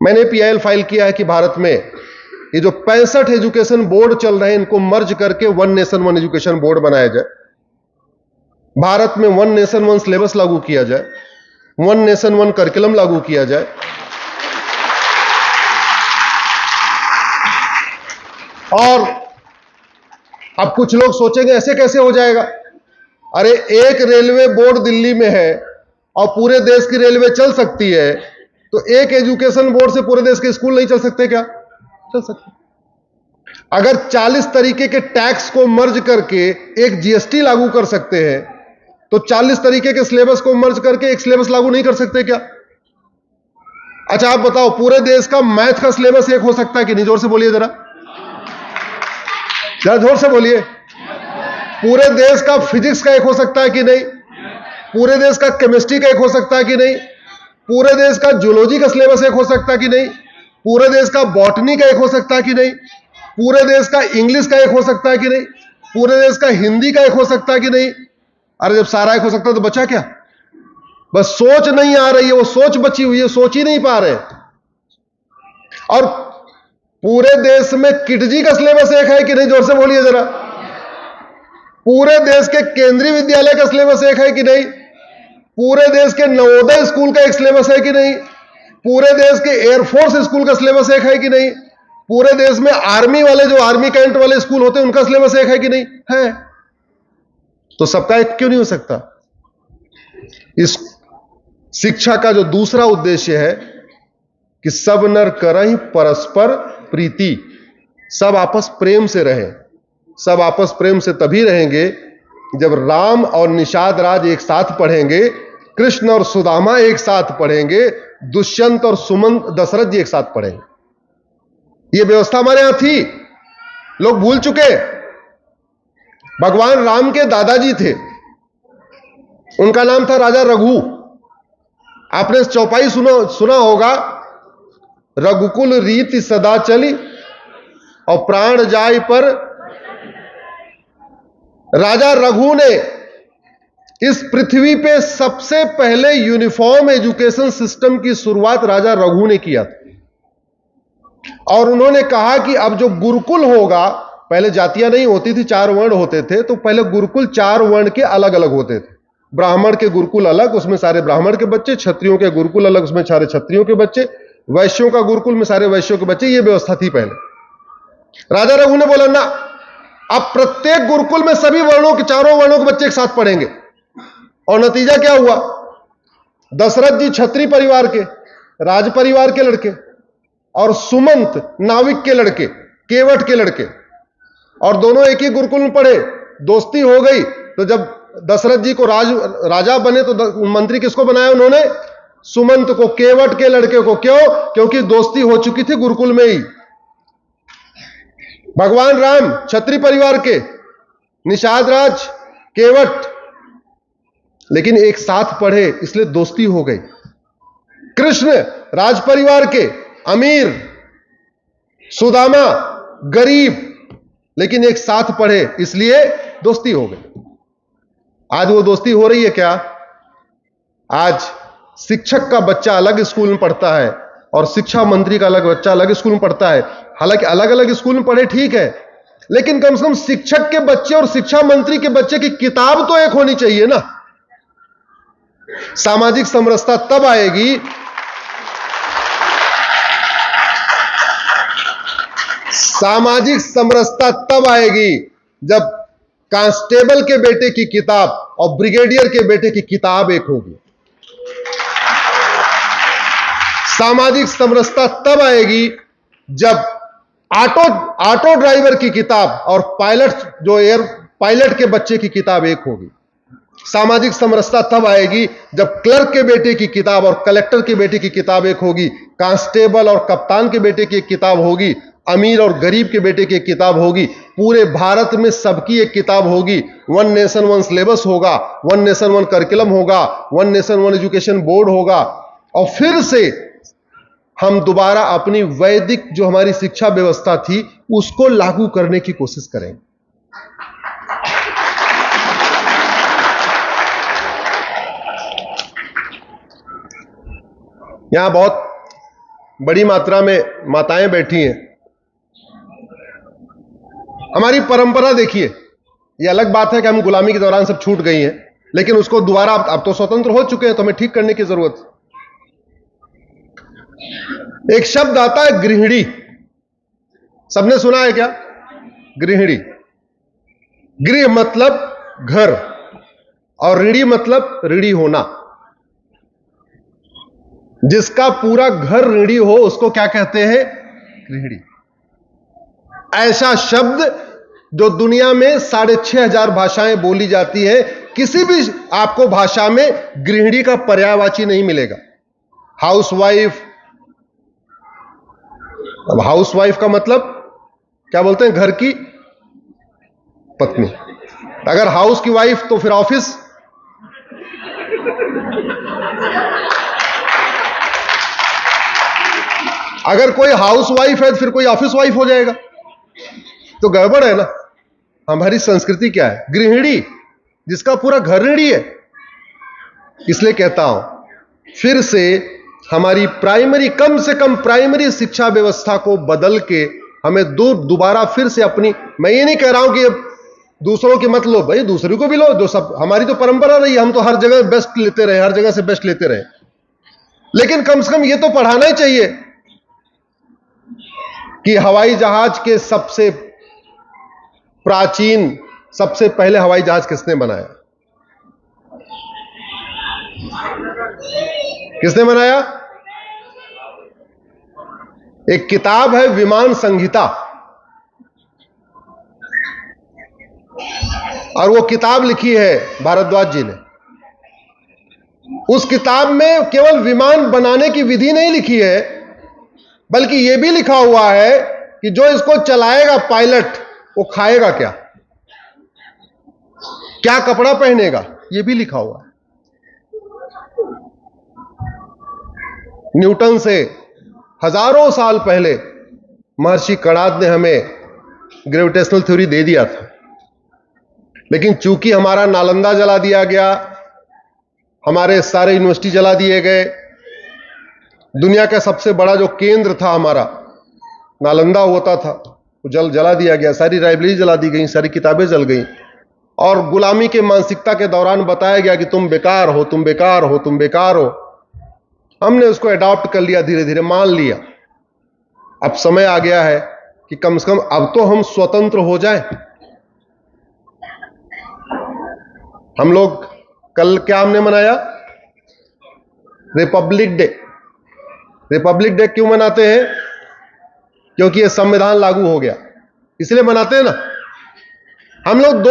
मैंने PIL file किया है कि भारत में ये जो 65 एजुकेशन बोर्ड चल रहे हैं, इनको मर्ज करके one nation one education board बनाया जाए। भारत में वन नेशन वन सिलेबस लागू किया जाए, वन नेशन वन करिकुलम लागू किया जाए। और अब कुछ लोग सोचेंगे ऐसे कैसे हो जाएगा? अरे एक रेलवे बोर्ड दिल्ली में है और पूरे देश की रेलवे चल सकती है, तो एक एजुकेशन बोर्ड से पूरे देश के स्कूल नहीं चल सकते क्या? चल सकते। अगर 40 तरीके के टैक्स को मर्ज करके एक जीएसटी लागू कर सकते हैं, तो 40 तरीके के सिलेबस को मर्ज करके एक सिलेबस लागू नहीं कर सकते क्या? अच्छा आप बताओ, पूरे देश का मैथ का सिलेबस एक हो सकता है कि नहीं? जोर से बोलिए जरा जोर से बोलिए। पूरे देश का फिजिक्स का एक हो सकता है कि नहीं? पूरे देश का केमिस्ट्री का एक हो सकता है कि नहीं? पूरे देश का जूलॉजी का सिलेबस एक हो सकता है कि नहीं? पूरे देश का बॉटनी का एक हो सकता है कि नहीं? पूरे देश का इंग्लिश का एक हो सकता है कि नहीं? पूरे देश का हिंदी का एक हो सकता है कि नहीं? अरे जब सारा एक हो सकता है तो बचा क्या? बस सोच नहीं आ रही है, वो सोच बची हुई है, सोच ही नहीं पा रहे। और पूरे देश में किटजी का सिलेबस एक है कि नहीं? जोर से बोलिए जरा। पूरे देश के केंद्रीय विद्यालय का सिलेबस एक है कि नहीं? पूरे देश के नवोदय स्कूल का एक सिलेबस है कि नहीं? पूरे देश के एयरफोर्स स्कूल का सिलेबस एक है कि नहीं? पूरे देश में आर्मी वाले, जो आर्मी कैंट वाले स्कूल होते हैं, उनका सिलेबस एक है कि नहीं? है। तो सबका एक क्यों नहीं हो सकता? इस शिक्षा का जो दूसरा उद्देश्य है कि सब नर करहि परस्पर प्रीति, सब आपस प्रेम से रहें। सब आपस प्रेम से तभी रहेंगे जब राम और निषाद राज एक साथ पढ़ेंगे, कृष्ण और सुदामा एक साथ पढ़ेंगे, दुष्यंत और सुमंत दशरथ जी एक साथ पढ़ेंगे। यह व्यवस्था हमारे यहां थी, लोग भूल चुके। भगवान राम के दादाजी थे, उनका नाम था राजा रघु। आपने चौपाई सुना होगा, रघुकुल रीति सदा चली और प्राण जाय पर। राजा रघु ने इस पृथ्वी पे सबसे पहले यूनिफॉर्म एजुकेशन सिस्टम की शुरुआत राजा रघु ने किया था। और उन्होंने कहा कि अब जो गुरुकुल होगा, पहले जातियां नहीं होती थी, 4 वर्ण होते थे, तो पहले गुरुकुल 4 वर्ण के अलग अलग होते थे। ब्राह्मण के गुरुकुल अलग, उसमें सारे ब्राह्मण के बच्चे, क्षत्रियों के गुरुकुल अलग, उसमें सारे क्षत्रियों के बच्चे, वैश्यों का गुरुकुल में सारे वैश्यों के बच्चे। यह व्यवस्था थी पहले। राजा रघु ने बोला ना, अब प्रत्येक गुरुकुल में सभी वर्णों के, 4 वर्णों के बच्चे एक साथ पढ़ेंगे। और नतीजा क्या हुआ? दशरथ जी क्षत्रिय परिवार के, राज परिवार के लड़के, और सुमंत नाविक के लड़के, केवट के लड़के, और दोनों एक ही गुरुकुल में पढ़े। दोस्ती हो गई, तो जब दशरथ जी को राजा बने तो मंत्री किसको बनाया उन्होंने? सुमंत को, केवट के लड़के को। क्यों? क्योंकि दोस्ती हो चुकी थी गुरुकुल में ही। भगवान राम क्षत्रिय परिवार के, निषाद राज, केवट, लेकिन एक साथ पढ़े इसलिए दोस्ती हो गई। कृष्ण राज परिवार के, अमीर, सुदामा गरीब, लेकिन एक साथ पढ़े इसलिए दोस्ती हो गई। आज वो दोस्ती हो रही है क्या? आज शिक्षक का बच्चा अलग स्कूल में पढ़ता है और शिक्षा मंत्री का अलग बच्चा अलग स्कूल में पढ़ता है। हालांकि अलग अलग स्कूल में पढ़े ठीक है, लेकिन कम से कम शिक्षक के बच्चे और शिक्षा मंत्री के बच्चे की किताब तो एक होनी चाहिए ना। सामाजिक समरसता तब आएगी, सामाजिक समरसता तब आएगी जब कांस्टेबल के बेटे की किताब और ब्रिगेडियर के बेटे की किताब एक होगी। सामाजिक समरसता तब आएगी जब ऑटो ड्राइवर की किताब और एयर पायलट के बच्चे की किताब एक होगी। सामाजिक समरसता तब आएगी जब क्लर्क के बेटे की किताब और कलेक्टर के बेटे की किताब एक होगी, कांस्टेबल और कप्तान के बेटे की एक किताब होगी, अमीर और गरीब के बेटे की एक किताब होगी। पूरे भारत में सबकी एक किताब होगी। वन नेशन वन सिलेबस होगा, वन नेशन वन करिकुलम होगा, one nation one education board होगा। और फिर से हम दोबारा अपनी वैदिक जो हमारी शिक्षा व्यवस्था थी उसको लागू करने की कोशिश करेंगे। यहां बहुत बड़ी मात्रा में माताएं बैठी हैं। हमारी परंपरा देखिए, यह अलग बात है कि हम गुलामी के दौरान सब छूट गई हैं, लेकिन उसको दोबारा अब तो स्वतंत्र हो चुके हैं, तो हमें ठीक करने की जरूरत है। एक शब्द आता है गृहिणी, सबने सुना है क्या? गृहिणी। गृह मतलब घर और ऋणी मतलब ऋणी होना। जिसका पूरा घर ऋणी हो उसको क्या कहते हैं? गृहिणी। ऐसा शब्द जो दुनिया में 6,500 भाषाएं बोली जाती है, किसी भी आपको भाषा में गृहिणी का पर्यायवाची नहीं मिलेगा। हाउसवाइफ, अब हाउसवाइफ का मतलब क्या बोलते हैं? घर की पत्नी। अगर हाउस की वाइफ तो फिर ऑफिस। अगर कोई हाउसवाइफ है तो फिर कोई ऑफिस वाइफ हो जाएगा, तो गड़बड़ है ना। हमारी संस्कृति क्या है? गृहिणी, जिसका पूरा घर ऋणी है। इसलिए कहता हूं फिर से हमारी प्राइमरी, कम से कम प्राइमरी शिक्षा व्यवस्था को बदल के हमें दोबारा फिर से अपनी, मैं ये नहीं कह रहा हूं कि दूसरों की मत लो भाई, दूसरों को भी लो, जो सब हमारी तो परंपरा रही, हम तो हर जगह बेस्ट लेते रहे, हर जगह से बेस्ट लेते रहे, लेकिन कम से कम ये तो पढ़ाना ही चाहिए कि हवाई जहाज के सबसे प्राचीन, सबसे पहले हवाई जहाज किसने बनाया? किसने बनाया? एक किताब है विमान संहिता, और वो किताब लिखी है भारद्वाज जी ने। उस किताब में केवल विमान बनाने की विधि नहीं लिखी है, बल्कि यह भी लिखा हुआ है कि जो इसको चलाएगा पायलट, वो खाएगा क्या, क्या कपड़ा पहनेगा, यह भी लिखा हुआ है। न्यूटन से हजारों साल पहले महर्षि कणाद ने हमें ग्रेविटेशनल थ्योरी दे दिया था, लेकिन चूंकि हमारा नालंदा जला दिया गया, हमारे सारे यूनिवर्सिटी जला दिए गए, दुनिया का सबसे बड़ा जो केंद्र था हमारा नालंदा होता था, वो जला दिया गया, सारी लाइब्रेरी जला दी गई, सारी किताबें जल गई, और गुलामी के मानसिकता के दौरान बताया गया कि तुम बेकार हो, तुम बेकार हो, तुम बेकार हो। हमने उसको अडॉप्ट कर लिया, धीरे धीरे मान लिया। अब समय आ गया है कि कम से कम अब तो हम स्वतंत्र हो जाएं। हम लोग कल क्या हमने मनाया? Republic day. रिपब्लिक डे क्यों मनाते हैं? क्योंकि यह संविधान लागू हो गया, इसलिए मनाते हैं ना। हम लोग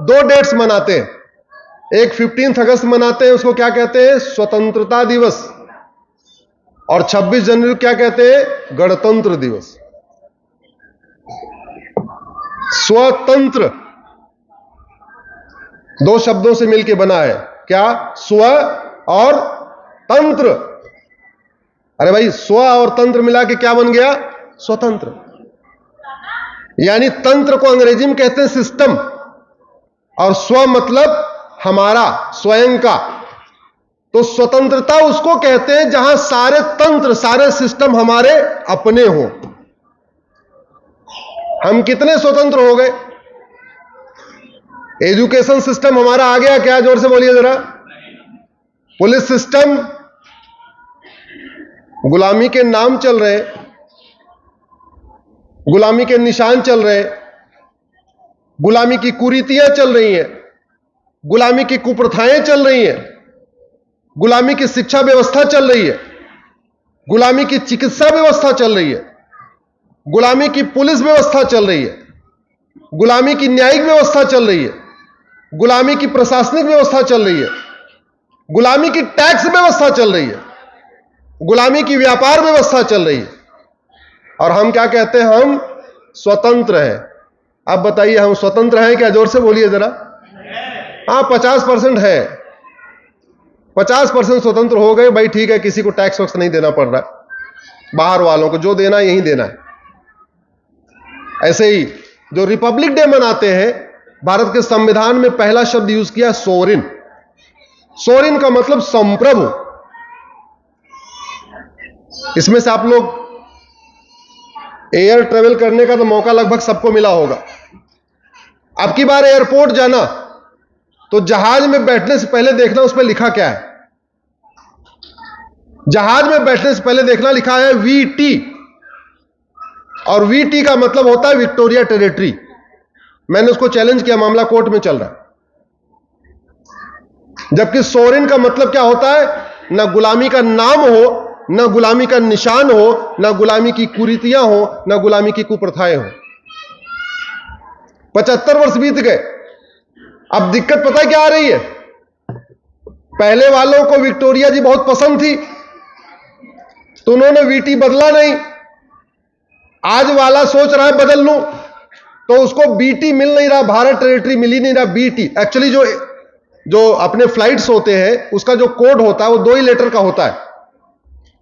दो डेट्स मनाते हैं, एक 15 अगस्त मनाते हैं, उसको क्या कहते हैं? स्वतंत्रता दिवस। और 26 जनवरी क्या कहते हैं? गणतंत्र दिवस। स्वतंत्र दो शब्दों से मिलकर बना है, क्या? स्व और तंत्र। अरे भाई, स्व और तंत्र मिला के क्या बन गया? स्वतंत्र। यानी तंत्र को अंग्रेजी में कहते हैं सिस्टम, और स्व मतलब हमारा स्वयं का। तो स्वतंत्रता उसको कहते हैं जहां सारे तंत्र, सारे सिस्टम हमारे अपने हों। हम कितने स्वतंत्र हो गए? एजुकेशन सिस्टम हमारा आ गया क्या? जोर से बोलिए जरा। पुलिस सिस्टम गुलामी के नाम चल रहे, गुलामी के निशान चल रहे, गुलामी की कुरीतियां चल रही हैं, गुलामी की कुप्रथाएं चल रही हैं, गुलामी की शिक्षा व्यवस्था चल रही है, गुलामी की चिकित्सा व्यवस्था चल रही है, गुलामी की पुलिस व्यवस्था चल रही है, गुलामी की न्यायिक व्यवस्था चल रही है, गुलामी की प्रशासनिक व्यवस्था चल रही है, गुलामी की टैक्स व्यवस्था चल रही है, गुलामी की व्यापार व्यवस्था चल रही है, और हम क्या कहते हैं? हम स्वतंत्र हैं। अब बताइए, हम स्वतंत्र हैं क्या? जोर से बोलिए जरा। हाँ, 50% है। 50% स्वतंत्र हो गए भाई, ठीक है, किसी को टैक्स वैक्स नहीं देना पड़ रहा है, बाहर वालों को जो देना यही देना है। ऐसे ही जो रिपब्लिक डे मनाते हैं, भारत के संविधान में पहला शब्द यूज किया सोवरिन। सोवरिन का मतलब संप्रभु। इसमें से आप लोग एयर ट्रेवल करने का तो मौका लगभग सबको मिला होगा। अब की बार एयरपोर्ट जाना तो जहाज में बैठने से पहले देखना उस पर लिखा क्या है। जहाज में बैठने से पहले देखना लिखा है वीटी, और वीटी का मतलब होता है विक्टोरिया टेरिटरी। मैंने उसको चैलेंज किया, मामला कोर्ट में चल रहा है। जबकि सोरेन का मतलब क्या होता है, ना गुलामी का नाम हो, ना गुलामी का निशान हो, ना गुलामी की कुरीतियां हो, ना गुलामी की कुप्रथाएं हो। 75 वर्ष बीत गए। अब दिक्कत पता है क्या आ रही है? पहले वालों को विक्टोरिया जी बहुत पसंद थी तो उन्होंने वीटी बदला नहीं। आज वाला सोच रहा है बदल लूं, तो उसको बीटी मिल नहीं रहा, भारत टेरिटरी मिल ही नहीं रहा, बीटी। एक्चुअली जो अपने फ्लाइट्स होते हैं उसका जो कोड होता है वो 2 ही लेटर का होता है।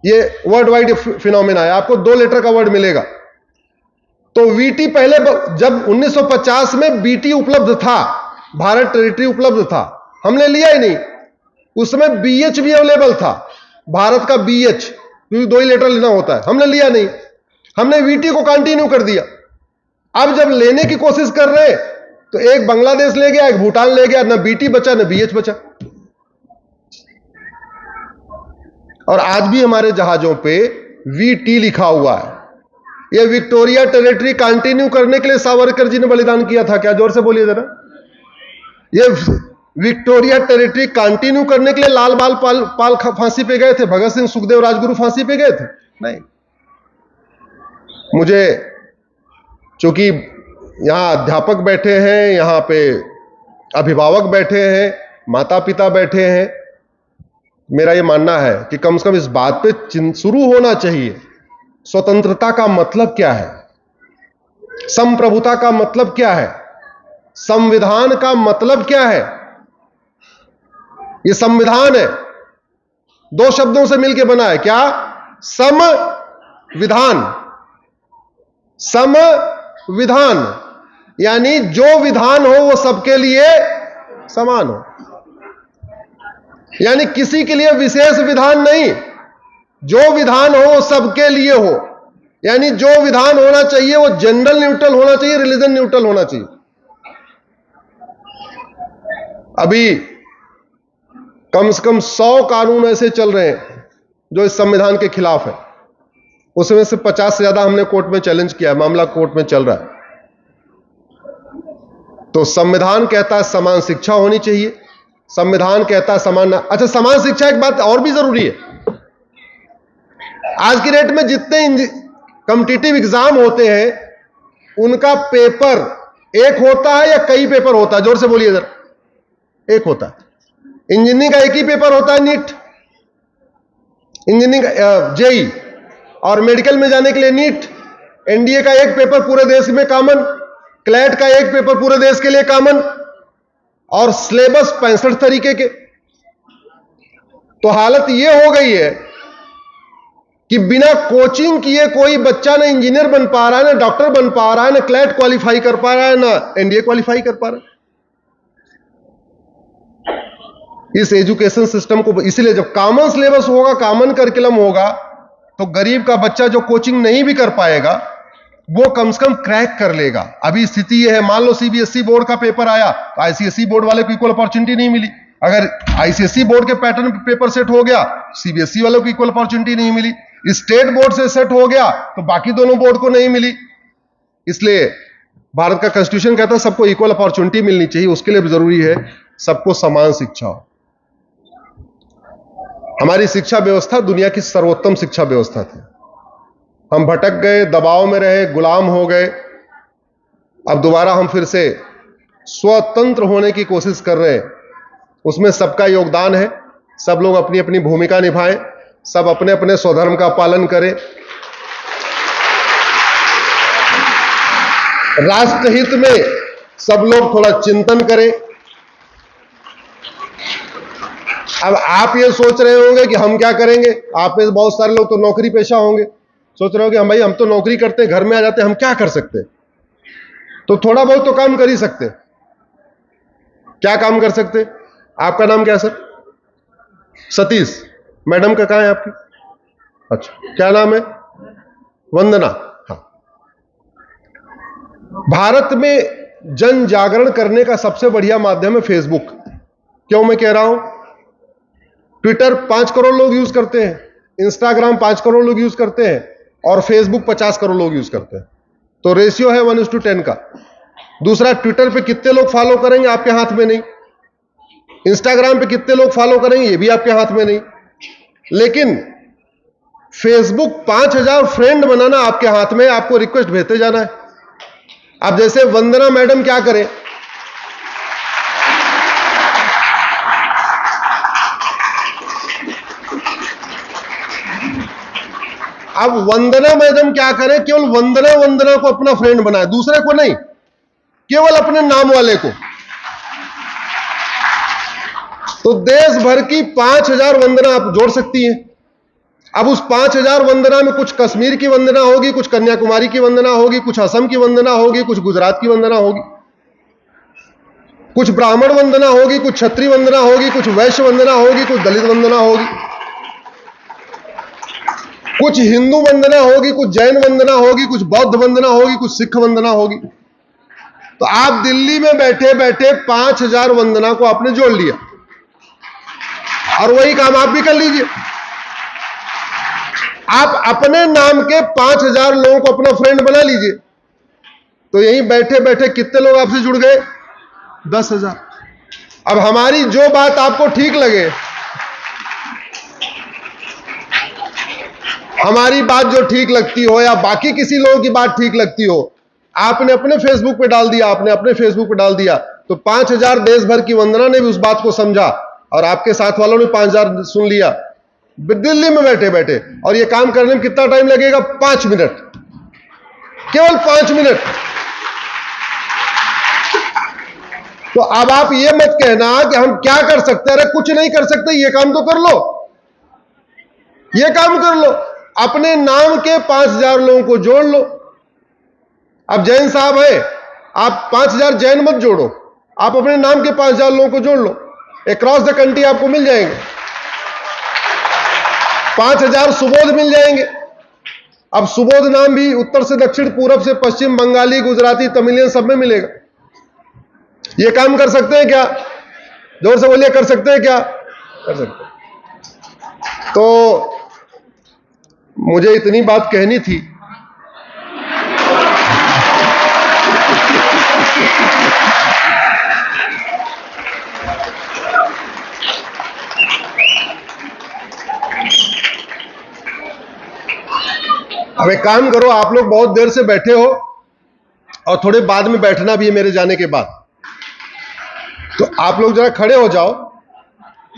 ये वर्ल्ड वाइड फिनोमेना है, आपको 2 लेटर का वर्ड मिलेगा। तो वीटी पहले जब 1950 में बीटी उपलब्ध था, भारत टेरिटरी उपलब्ध था, हमने लिया ही नहीं। उस समय बीएच भी अवेलेबल था, भारत का बीएच, क्योंकि 2 ही लेटर लेना होता है, हमने लिया नहीं। हमने वीटी को कंटिन्यू कर दिया। अब जब लेने की कोशिश कर रहे तो एक बांग्लादेश ले गया, एक भूटान ले गया, ना बीटी बचा ना बीएच बचा। और आज भी हमारे जहाजों पे वीटी लिखा हुआ है। यह विक्टोरिया टेरिटरी कंटिन्यू करने के लिए सावरकर जी ने बलिदान किया था क्या? जोर से बोलिए जरा। यह विक्टोरिया टेरिटरी कंटिन्यू करने के लिए लाल बाल पाल फांसी पे गए थे, भगत सिंह सुखदेव राजगुरु फांसी पे गए थे? नहीं। मुझे चूंकि यहां अध्यापक बैठे हैं, यहां पे अभिभावक बैठे हैं, माता पिता बैठे हैं, मेरा यह मानना है कि कम से कम इस बात पे शुरू होना चाहिए, स्वतंत्रता का मतलब क्या है, संप्रभुता का मतलब क्या है, संविधान का मतलब क्या है। यह संविधान है, 2 शब्दों से मिलकर बना है। क्या? संविधान। संविधान यानी जो विधान हो वो सबके लिए समान हो, यानी किसी के लिए विशेष विधान नहीं, जो विधान हो वो सबके लिए हो। यानी जो विधान होना चाहिए वो जेंडर न्यूट्रल होना चाहिए, रिलीजन न्यूट्रल होना चाहिए। अभी कम से कम 100 कानून ऐसे चल रहे हैं जो इस संविधान के खिलाफ है। उसमें से 50 से ज्यादा हमने कोर्ट में चैलेंज किया, मामला कोर्ट में चल रहा है। तो संविधान कहता है समान शिक्षा होनी चाहिए, संविधान कहता है समान। अच्छा, समान शिक्षा एक बात और भी जरूरी है। आज की डेट में जितने कॉम्पिटिटिव एग्जाम होते हैं उनका पेपर एक होता है या कई पेपर होता है? जोर से बोलिए जरा। एक होता है। इंजीनियरिंग का एक ही पेपर होता है, नीट, इंजीनियरिंग जेई, और मेडिकल में जाने के लिए नीट। एनडीए का एक पेपर पूरे देश में कॉमन, क्लैट का एक पेपर पूरे देश के लिए कॉमन, और सिलेबस 65 तरीके के। तो हालत यह हो गई है कि बिना कोचिंग किए कोई बच्चा ना इंजीनियर बन पा रहा है, ना डॉक्टर बन पा रहा है, ना क्लैट क्वालिफाई कर पा रहा है, ना एनडीए क्वालिफाई कर पा रहा है। इस एजुकेशन सिस्टम को, इसलिए जब कॉमन सिलेबस होगा, कॉमन करिकुलम होगा, तो गरीब का बच्चा जो कोचिंग नहीं भी कर पाएगा वो कम से कम क्रैक कर लेगा। अभी स्थिति यह है, मान लो सीबीएसई बोर्ड का पेपर आया तो आईसीएसई बोर्ड वाले को इक्वल अपॉर्चुनिटी नहीं मिली। अगर आईसीएसई बोर्ड के पैटर्न पे पेपर सेट हो गया, सीबीएसई वालों को इक्वल अपॉर्चुनिटी नहीं मिली। स्टेट बोर्ड से सेट हो गया तो बाकी दोनों बोर्ड को नहीं मिली। इसलिए भारत का कॉन्स्टिट्यूशन कहता है सबको इक्वल अपॉर्चुनिटी मिलनी चाहिए। उसके लिए भी जरूरी है सबको समान शिक्षा हो। हमारी शिक्षा व्यवस्था दुनिया की सर्वोत्तम शिक्षा व्यवस्था थी। हम भटक गए, दबाव में रहे, गुलाम हो गए। अब दोबारा हम फिर से स्वतंत्र होने की कोशिश कर रहे हैं। उसमें सबका योगदान है, सब लोग अपनी अपनी भूमिका निभाएं, सब अपने अपने स्वधर्म का पालन करें, राष्ट्रहित में सब लोग थोड़ा चिंतन करें। अब आप ये सोच रहे होंगे कि हम क्या करेंगे, आप में बहुत सारे लोग तो नौकरी पेशा होंगे, सोच रहे होंगे हम तो नौकरी करते हैं, घर में आ जाते हैं, हम क्या कर सकते हैं? तो थोड़ा बहुत तो काम कर ही सकते हैं। क्या काम कर सकते? आपका नाम क्या है सर? सतीश। मैडम का कहाँ है आपकी? अच्छा, क्या नाम है? वंदना। हाँ, भारत में जन जागरण करने का सबसे बढ़िया माध्यम है फेसबुक। क्यों मैं कह रहा हूं? ट्विटर 5 करोड़ लोग यूज करते हैं, इंस्टाग्राम 5 करोड़ लोग यूज करते हैं, और फेसबुक 50 करोड़ लोग यूज करते हैं। तो रेशियो है 1:10 का। दूसरा, ट्विटर पे कितने लोग फॉलो करेंगे आपके हाथ में नहीं, इंस्टाग्राम पे कितने लोग फॉलो करेंगे ये भी आपके हाथ में नहीं, लेकिन फेसबुक 5000 फ्रेंड बनाना आपके हाथ में, आपको रिक्वेस्ट भेजते जाना है। अब जैसे वंदना मैडम क्या करें, अब वंदना मैडम क्या करें, केवल वंदना को अपना फ्रेंड बनाए, दूसरे को नहीं, केवल अपने नाम वाले को। तो देश भर की 5000 वंदना आप जोड़ सकती हैं। अब उस 5000 वंदना में कुछ कश्मीर की वंदना होगी, कुछ कन्याकुमारी की वंदना होगी, कुछ असम की वंदना होगी, कुछ गुजरात की वंदना होगी, कुछ ब्राह्मण वंदना होगी, कुछ क्षत्रिय वंदना होगी, कुछ वैश्य वंदना होगी, कुछ दलित वंदना होगी, कुछ हिंदू वंदना होगी, कुछ जैन वंदना होगी, कुछ बौद्ध वंदना होगी, कुछ सिख वंदना होगी। तो आप दिल्ली में बैठे बैठे 5000 वंदना को आपने जोड़ लिया, और वही काम आप भी कर लीजिए। आप अपने नाम के 5000 लोगों को अपना फ्रेंड बना लीजिए, तो यहीं बैठे बैठे कितने लोग आपसे जुड़ गए? 10,000। अब हमारी जो बात आपको ठीक लगे, हमारी बात जो ठीक लगती हो या बाकी किसी लोगों की बात ठीक लगती हो, आपने अपने फेसबुक पे डाल दिया, आपने अपने फेसबुक पे डाल दिया, तो 5000 देश भर की वंदना ने भी उस बात को समझा, और आपके साथ वालों ने 5000 सुन लिया दिल्ली में बैठे बैठे। और ये काम करने में कितना टाइम लगेगा? 5 मिनट, केवल 5 मिनट। तो अब आप ये मत कहना कि हम क्या कर सकते हैं, अरे कुछ नहीं कर सकते, ये काम तो कर लो, ये काम कर लो, अपने नाम के 5000 लोगों को जोड़ लो। अब जैन साहब है, आप 5000 जैन मत जोड़ो, आप अपने नाम के 5000 लोगों को जोड़ लो, अक्रॉस द कंट्री आपको मिल जाएंगे, 5000 सुबोध मिल जाएंगे। अब सुबोध नाम भी उत्तर से दक्षिण, पूरब से पश्चिम, बंगाली, गुजराती, तमिलियन सब में मिलेगा। ये काम कर सकते हैं क्या? जोर से बोलिए, कर सकते हैं क्या? कर सकते हैं। तो मुझे इतनी बात कहनी थी। अब एक काम करो, आप लोग बहुत देर से बैठे हो और थोड़े बाद में बैठना भी है मेरे जाने के बाद, तो आप लोग जरा खड़े हो जाओ,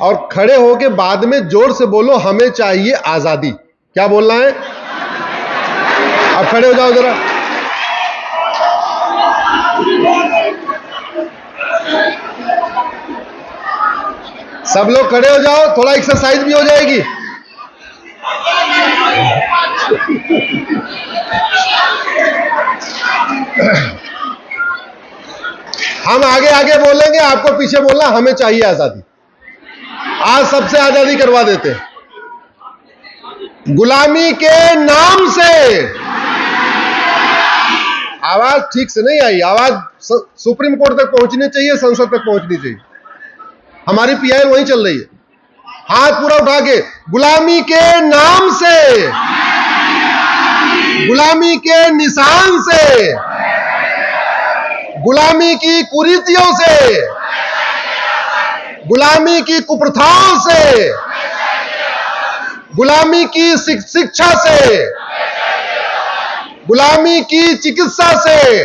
और खड़े होके बाद में जोर से बोलो, हमें चाहिए आजादी। क्या बोलना है? आप खड़े हो जाओ जरा। सब लोग खड़े हो जाओ, थोड़ा एक्सरसाइज भी हो जाएगी। हम आगे आगे बोलेंगे, आपको पीछे बोलना, हमें चाहिए आजादी। आज सबसे आजादी करवा देते हैं, गुलामी के नाम से। आवाज ठीक से नहीं आई, आवाज सुप्रीम कोर्ट तक पहुंचनी चाहिए, संसद तक पहुंचनी चाहिए। हमारी पीआई वहीं चल रही है। हाथ पूरा उठा के, गुलामी के नाम से, गुलामी के निशान से, गुलामी की कुरीतियों से, गुलामी की कुप्रथाओं से, गुलामी की शिक्षा से, गुलामी की चिकित्सा से,